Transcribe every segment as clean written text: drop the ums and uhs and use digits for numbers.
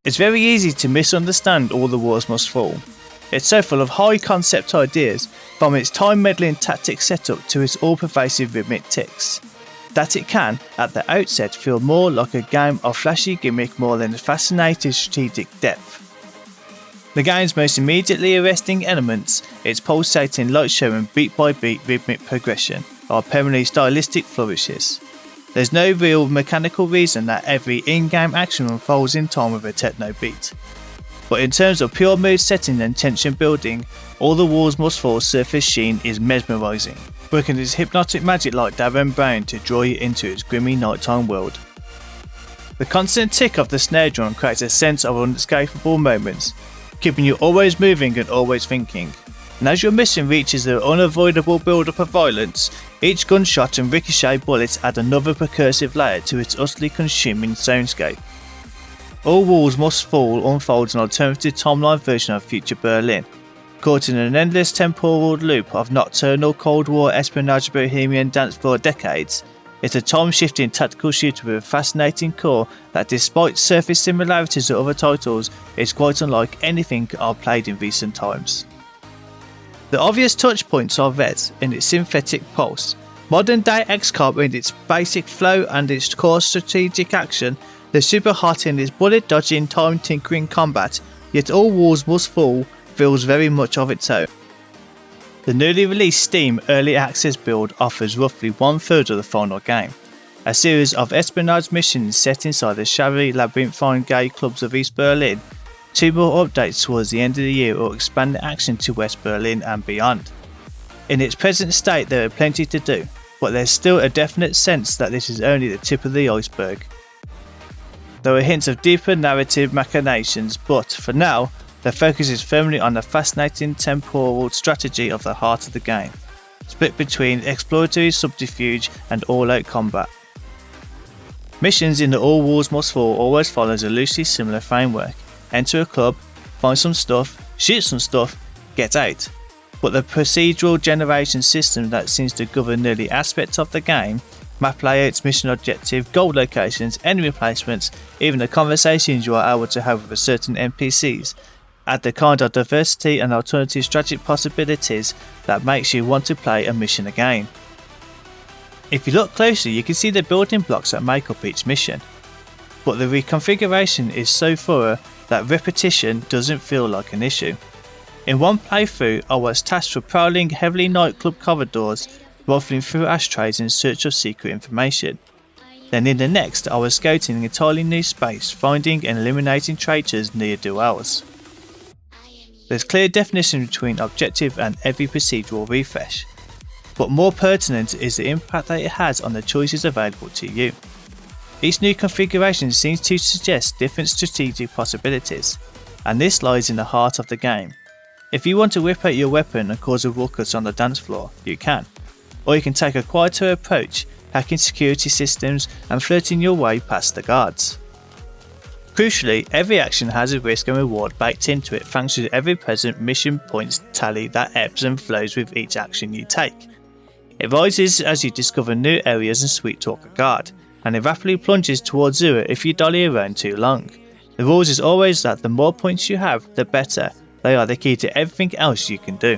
It's very easy to misunderstand All the Walls Must Fall. It's so full of high concept ideas, from its time meddling tactic setup to its all-pervasive rhythmic ticks, that it can, at the outset, feel more like a game of flashy gimmick more than a fascinating strategic depth. The game's most immediately arresting elements, its pulsating light show and beat by beat rhythmic progression, are permanently stylistic flourishes. There's no real mechanical reason that every in-game action unfolds in time with a techno beat. But in terms of pure mood setting and tension building, All the Walls Must Fall surface sheen is mesmerising, working its hypnotic magic like Darren Brown to draw you into its grimy nighttime world. The constant tick of the snare drum creates a sense of unescapable moments, keeping you always moving and always thinking. And as your mission reaches the unavoidable build-up of violence, each gunshot and ricochet bullets add another percussive layer to its utterly consuming soundscape. All Walls Must Fall unfolds an alternative timeline version of future Berlin, caught in an endless temporal loop of nocturnal Cold War espionage bohemian dance floor decades. It's a time-shifting tactical shooter with a fascinating core that, despite surface similarities to other titles, is quite unlike anything I've played in recent times. The obvious touchpoints are REZ in its synthetic pulse, modern day XCOM in its basic flow and its core strategic action, the SUPERHOT in its bullet dodging time tinkering combat, yet All Walls Must Fall feels very much of its own. The newly released Steam Early Access build offers roughly 1/3 of the final game, a series of espionage missions set inside the shabby labyrinthine gay clubs of East Berlin, 2 more updates towards the end of the year will expand the action to West Berlin and beyond. In its present state there are plenty to do, but there's still a definite sense that this is only the tip of the iceberg. There are hints of deeper narrative machinations, but for now, the focus is firmly on the fascinating temporal strategy of the heart of the game, split between exploratory subterfuge and all-out combat. Missions in the All Walls Must Fall always follows a loosely similar framework. Enter a club, find some stuff, shoot some stuff, get out. But the procedural generation system that seems to govern nearly aspects of the game, map layouts, mission objective, goal locations, enemy placements, even the conversations you are able to have with certain NPCs, add the kind of diversity and alternative strategic possibilities that makes you want to play a mission again. If you look closely, you can see the building blocks that make up each mission, but the reconfiguration is so thorough that repetition doesn't feel like an issue. In one playthrough, I was tasked with prowling heavily nightclub corridors, rifling through ashtrays in search of secret information. Then in the next, I was scouting an entirely new space, finding and eliminating traitors near duels. There's clear definition between objective and every procedural refresh, but more pertinent is the impact that it has on the choices available to you. Each new configuration seems to suggest different strategic possibilities, and this lies in the heart of the game. If you want to whip out your weapon and cause a ruckus on the dance floor, you can, or you can take a quieter approach, hacking security systems and flirting your way past the guards. Crucially, every action has a risk and reward baked into it thanks to the ever-present mission points tally that ebbs and flows with each action you take. It rises as you discover new areas and sweet talk a guard, and it rapidly plunges towards zero if you dolly around too long. The rules is always that the more points you have, the better. They are the key to everything else you can do.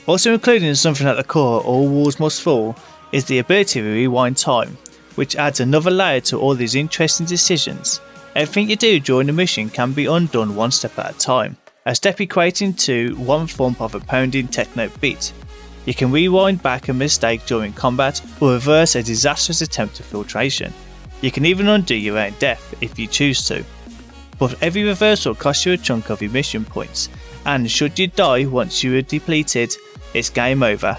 Also included in something at the core of All Walls Must Fall is the ability to rewind time, which adds another layer to all these interesting decisions. Everything you do during the mission can be undone one step at a time, a step equating to one thump of a pounding techno beat. You can rewind back a mistake during combat or reverse a disastrous attempt of filtration. You can even undo your own death if you choose to. But every reversal costs you a chunk of your mission points, and should you die once you are depleted, it's game over.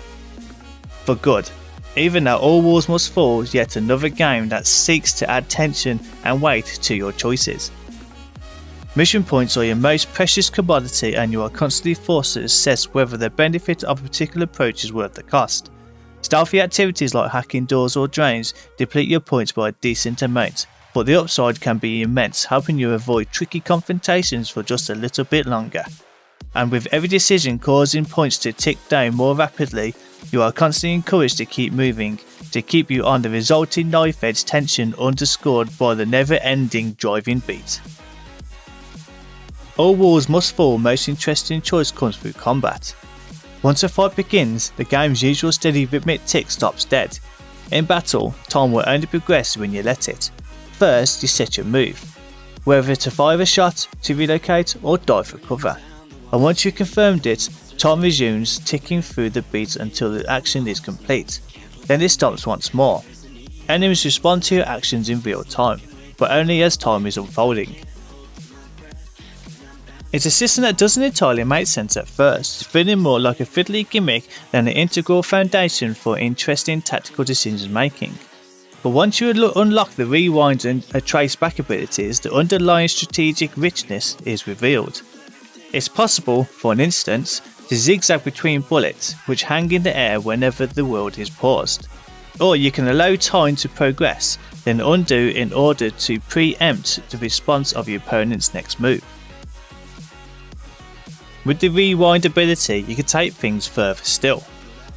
For good. Even though All Walls Must Fall is yet another game that seeks to add tension and weight to your choices. Mission points are your most precious commodity, and you are constantly forced to assess whether the benefit of a particular approach is worth the cost. Stealthy activities like hacking doors or drains deplete your points by a decent amount, but the upside can be immense, helping you avoid tricky confrontations for just a little bit longer. And with every decision causing points to tick down more rapidly, you are constantly encouraged to keep moving, to keep you on the resulting knife edge tension underscored by the never ending driving beat. All walls must fall most interesting choice comes through combat. Once a fight begins, the game's usual steady rhythmic tick stops dead. In battle, time will only progress when you let it. First, you set your move, whether to fire a shot, to relocate, or dive for cover. And once you've confirmed it, time resumes ticking through the beats until the action is complete. Then it stops once more. Enemies respond to your actions in real time, but only as time is unfolding. It's a system that doesn't entirely make sense at first, feeling more like a fiddly gimmick than an integral foundation for interesting tactical decision making. But once you unlock the rewind and trace back abilities, the underlying strategic richness is revealed. It's possible, for an instance, to zigzag between bullets, which hang in the air whenever the world is paused. Or you can allow time to progress, then undo in order to preempt the response of your opponent's next move. With the rewind ability, you can take things further still,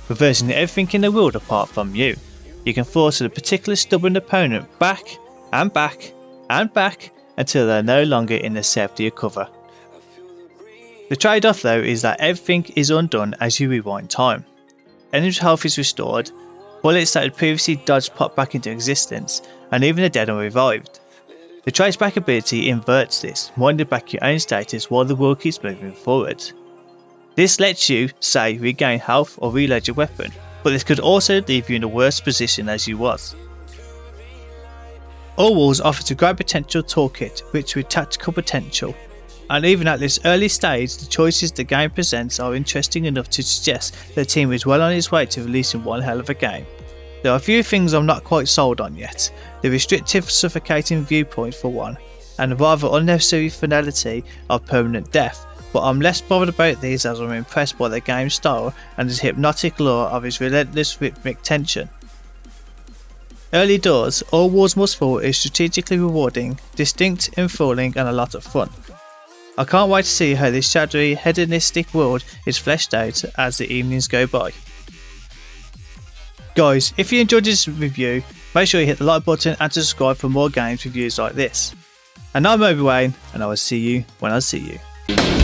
reversing everything in the world apart from you. You can force a particular stubborn opponent back and back and back until they're no longer in the safety of cover. The trade-off though is that everything is undone as you rewind time. Enemy's health is restored, bullets that had previously dodged pop back into existence, and even the dead are revived. The traceback ability inverts this, winding back your own status while the world keeps moving forward. This lets you, say, regain health or reload your weapon, but this could also leave you in a worse position as you was. All walls offers a great potential toolkit rich with tactical potential, and even at this early stage the choices the game presents are interesting enough to suggest the team is well on its way to releasing one hell of a game. There are a few things I'm not quite sold on yet, the restrictive suffocating viewpoint for one, and the rather unnecessary finality of permanent death, but I'm less bothered about these as I'm impressed by the game's style and the hypnotic lure of its relentless rhythmic tension. Early doors, All Walls Must Fall is strategically rewarding, distinct, enthralling and a lot of fun. I can't wait to see how this shadowy, hedonistic world is fleshed out as the evenings go by. Guys, if you enjoyed this review, make sure you hit the like button and subscribe for more games reviews like this. And I'm Obi-Wan, and I will see you when I see you.